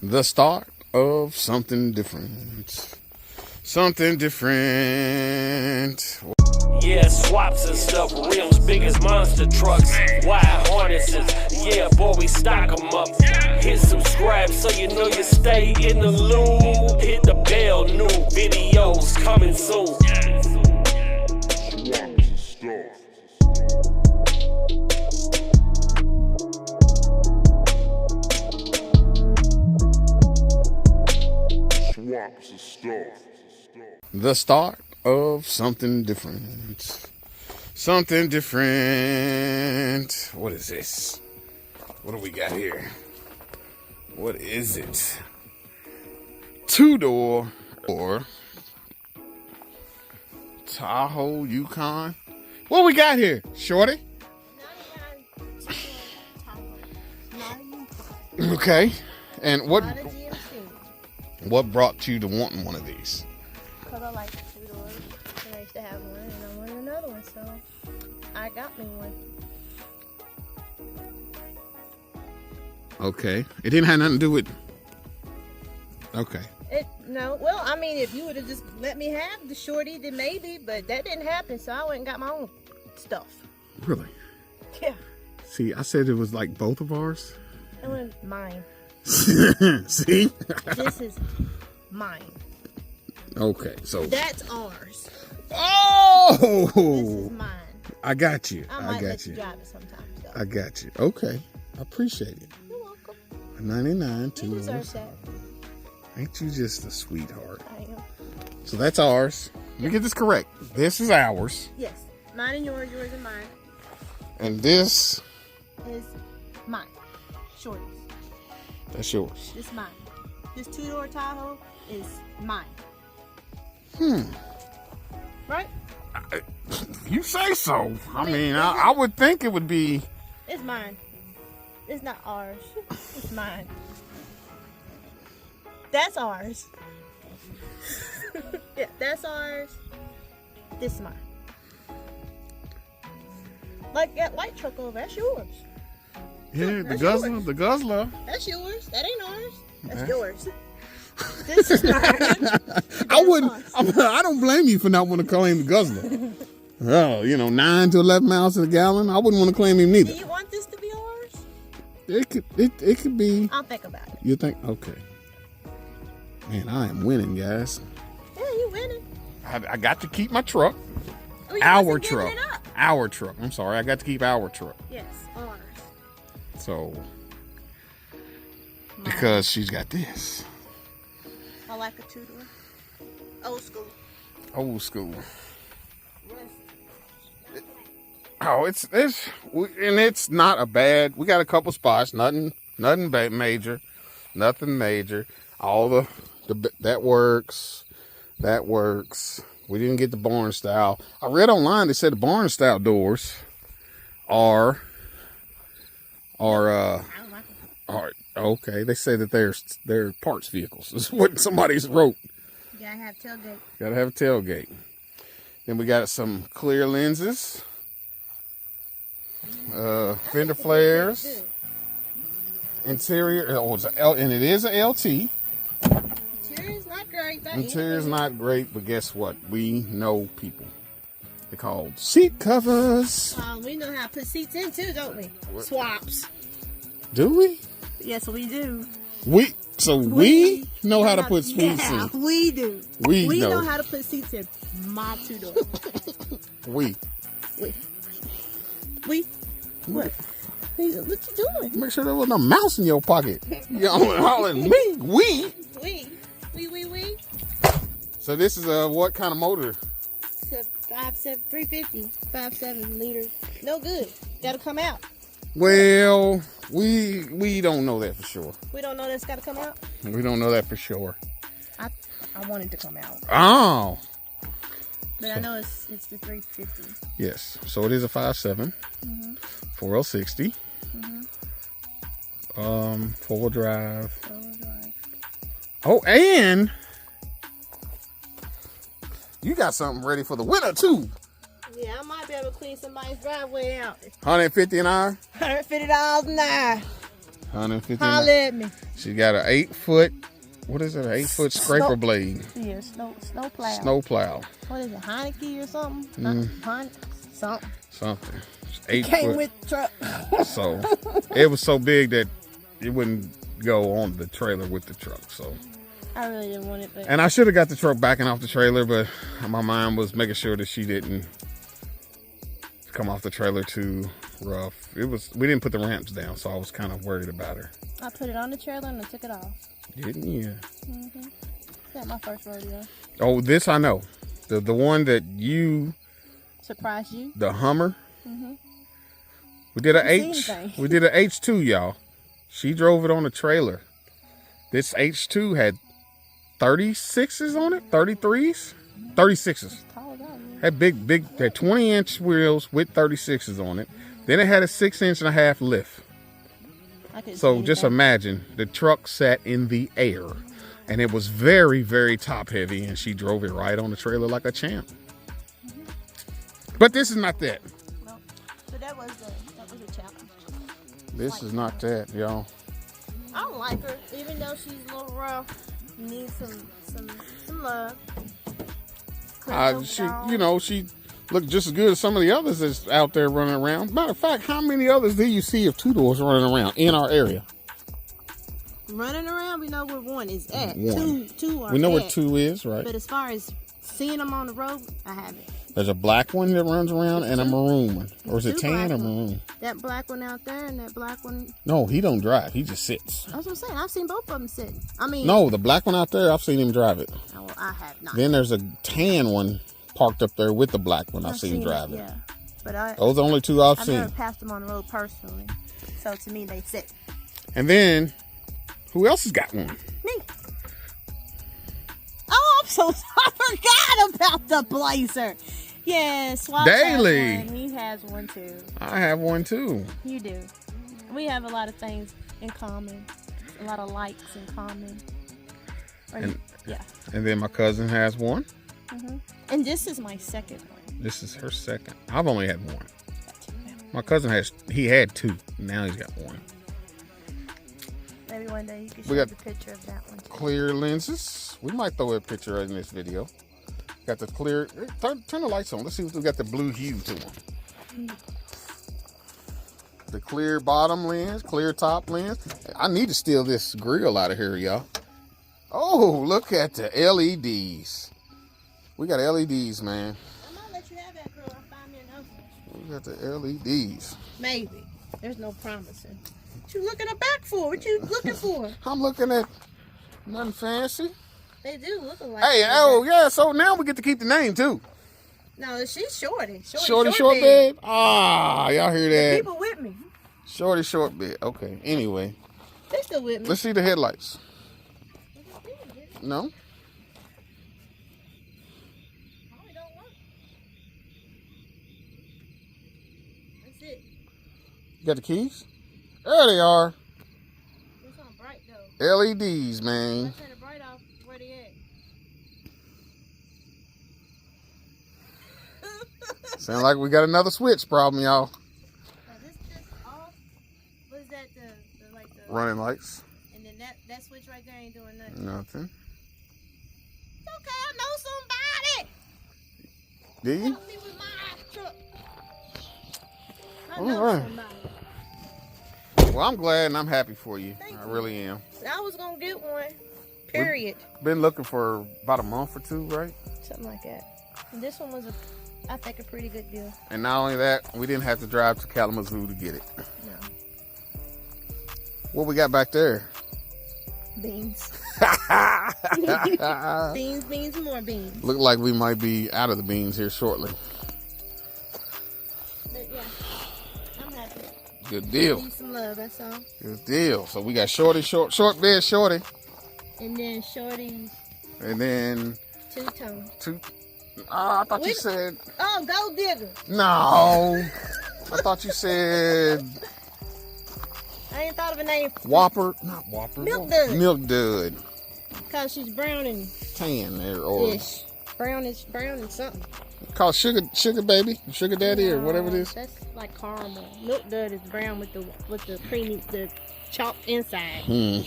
The start of something different. Something different. Yeah, swaps and stuff, rims big as monster trucks, wide harnesses, yeah, boy, we stock them up. Hit subscribe so you know you stay in the loop. Hit the bell, new videos coming soon. Swaps and stuff. The start of something different. Something different. What is this? What do we got here? What is it? Two-door or Tahoe, Yukon. What we got here, Shorty? Okay. And what brought you to wanting one of these? Because I like two-doors, and I used to have one, and I wanted another one, so I got me one. Okay. It didn't have nothing to do with... Okay. No, well, I mean, if you would have just let me have the Shorty, then maybe, but that didn't happen, so I went and got my own stuff. Really? Yeah. See, I said it was like both of ours. It was mine. See? This is mine. Okay, so... That's ours. Oh! This is mine. I got you. I might let you drive it sometimes, though. I got you. Okay. I appreciate it. You're welcome. 99 You deserve that. Ain't you just a sweetheart? I am. So that's ours. Let me get this correct. This is ours. Yes. Mine and yours and mine. And this... is mine. Shorty's. That's yours. This is mine. This two-door Tahoe is mine. Right? You say so. I mean, I would think it would be... It's mine. It's not ours. It's mine. That's ours. Yeah, that's ours. This is mine. Like that light truck over, that's yours. Yeah, That's the guzzler. That's yours. That ain't ours. That's Okay. yours. This is mine. I don't blame you for not wanting to claim the guzzler. Oh, 9 to 11 miles to the gallon. I wouldn't want to claim him neither. Do you want this to be ours? It could be. I'll think about it. You think? Okay. Man, I am winning, guys. Yeah, you winning. I got to keep my truck. Oh, you Our wasn't giving truck. it up. Our truck. I'm sorry. I got to keep our truck. Yes, ours. So, because she's got this. I like a two-door. Old school. Old school. Oh, it's not a bad. We got a couple spots. Nothing major. Nothing major. All the that works. That works. We didn't get the barn style. I read online they said the barn style doors are okay. They say that they're parts vehicles. Is what somebody's wrote. You gotta have tailgate. Gotta have a tailgate. Then we got some clear lenses. Fender flares. Interior, and it is a LT. Interior's not great. Interior's not great, but guess what? We know people. They're called seat covers. We know how to put seats in too, don't we? Swaps. Do we? Yes, we do. We know how to put seats in. We do. We know how to put seats in my two-door. We. What? What you doing? Make sure there wasn't a mouse in your pocket. You hollering me. We. We. So this is what kind of motor? It's a 350, 5.7 liter. No good. Gotta come out. Well, we don't know that for sure. We don't know that's gotta come out? We don't know that for sure. I want it to come out. Oh. But I know it's the 350. Yes. So it is a 5.7. 4L60. Four-wheel drive. Oh, and you got something ready for the winter too. Yeah, I might be able to clean somebody's driveway out. $150 an hour? $150 an hour. 159. Holla at me. She got an 8-foot. What is it? An 8-foot scraper blade. Yeah, snow plow. Snow plow. What is it? Heineke or something? Something. Something. It's 8 Came foot. with the truck. So it was so big that it wouldn't go on the trailer with the truck. So I really didn't want it, but and I should have got the truck backing off the trailer, but my mind was making sure that she didn't come off the trailer too rough. We didn't put the ramps down, so I was kind of worried about her. I put it on the trailer and I took it off. Didn't you? That's my first rodeo. Oh, this I know. The one that you Surprised you? the Hummer. We did an We did an H2, y'all. She drove it on a trailer. This H2 had 36s on it, 33s, 36s. Had big, had 20-inch wheels with 36s on it. Then it had a 6.5-inch lift. So just imagine the truck sat in the air, and it was very, very top heavy, and she drove it right on the trailer like a champ. But this is not that. No. So that was a challenge. This is not that, y'all. I don't like her, even though she's a little rough. Needs some love. She looked just as good as some of the others that's out there running around. Matter of fact, how many others do you see of two-doors running around in our area? Running around, we know where one is at. One. Two are we know at. where 2 is, right? But as far as seeing them on the road, I haven't. There's a black one that runs around and a maroon one. Or is it tan or maroon? That black one out there and that black one. No, he don't drive. He just sits. That's what I'm saying. I've seen both of them sitting. I mean. No, the black one out there, I've seen him drive it. Oh, I have not. Then there's a tan one parked up there with the black one. I've seen him drive it. Yeah. But those are the only 2 I've seen. I've never passed them on the road personally. So to me, they sit. And then, who else has got one? Me. Oh, I'm so I forgot about the Blazer. Yeah, Swaps Daily. has one. He has one too. I have one too. You do. We have a lot of things in common. A lot of likes in common. Yeah. And then my cousin has one. And this is my second one. This is her second. I've only had one. My cousin he had 2. Now he's got one. Maybe one day you can We show got the picture of that one too. Clear lenses. We might throw a picture in this video. Got the clear. Turn the lights on. Let's see if we got the blue hue to them. The clear bottom lens, clear top lens. I need to steal this grill out of here, y'all. Oh, look at the LEDs. We got LEDs, man. I'm gonna let you have that, girl. I'll find me another one. We got the LEDs. Maybe. There's no promising. What you looking back for? What you looking for? I'm looking at nothing fancy. They do look alike. Hey, oh yeah, so now we get to keep the name too. No, she's Shorty. Shorty short bed. Ah, y'all hear that? People with me. Shorty short bed. Okay. Anyway, They still with me. let's see the headlights. No. That's it. You got the keys? There they are. It's on bright though. LEDs, man. I turn the bright off. Where they at? Sound like we got another switch problem, y'all. Now this off. What is that? The Running lights. And then that switch right there ain't doing nothing. Nothing. It's okay. I know somebody. Do you? Help me with my truck. I All know right. somebody. Well, I'm glad and I'm happy for you. Thank I you. really am. I was gonna get one. Period. Been looking for about a month or 2, right? Something like that. And this one was I think a pretty good deal. And not only that, we didn't have to drive to Kalamazoo to get it. No. What we got back there? Beans. beans, more beans. Look like we might be out of the beans here shortly. But yeah, I'm happy. Good deal. Need some love, that's all. Good deal. So we got Shorty, short bed Shorty. And then Shorty's And then two-tone. I thought you said. Oh, Gold Digger. No. I thought you said I ain't thought of a name. Whopper. Not Whopper. Milk Dud. Milk Dud. Because she's brown and Tan there. Or ish. Brownish, brown and something. called sugar baby, sugar daddy, or whatever it is. That's like caramel. Milk Dud is brown with the creamy, the chopped inside. Hmm.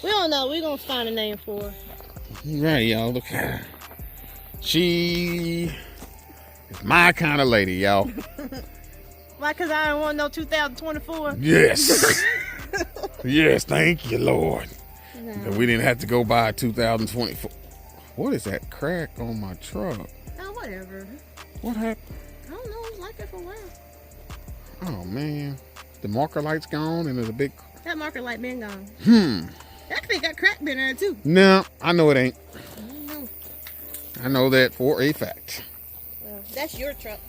We don't know. We're gonna find a name for her. Right, y'all. Look at her. She is my kind of lady, y'all. Why? Cause I don't want no 2024. Yes. Yes, thank you, Lord. No. That we didn't have to go buy a 2024. What is that crack on my truck? Oh, whatever. What happened? I don't know. It was like that for a while. Oh, man. The marker light's gone and there's a big... That marker light been gone. I think got crack been there too. No, I know it ain't. I don't know. I know that for a fact. Well, that's your truck.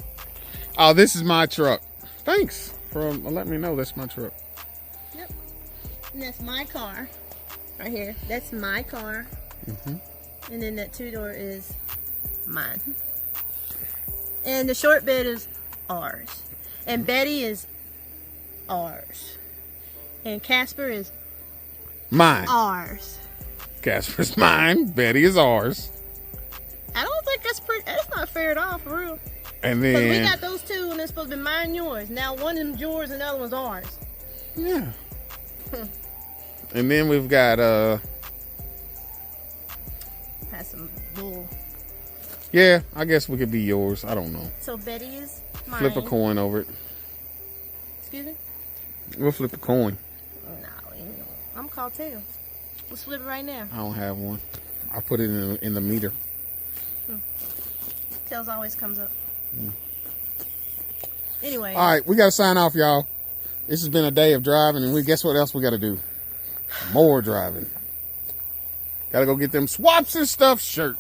Oh, this is my truck. Thanks for letting me know that's my truck. Yep. And that's my car. Right here. That's my car. And then that 2-door is mine. And the short bed is ours. And Betty is ours. And Casper is Mine. ours. Casper's mine. Betty is ours. I don't think that's not fair at all, for real. And Because we then... got those two and it's supposed to be mine and yours. Now one of them's yours and the other one's ours. Yeah. And then we've got... That's some bull. Yeah, I guess we could be yours. I don't know. So Betty is mine. Flip a coin over it. Excuse me? We'll flip a coin. No, I'm called tails. Let's flip it right now. I don't have one. I put it in the meter. Tails always comes up. Anyway. All right, we got to sign off, y'all. This has been a day of driving, and guess what else we got to do? More driving. Got to go get them Swaps and Stuff shirts.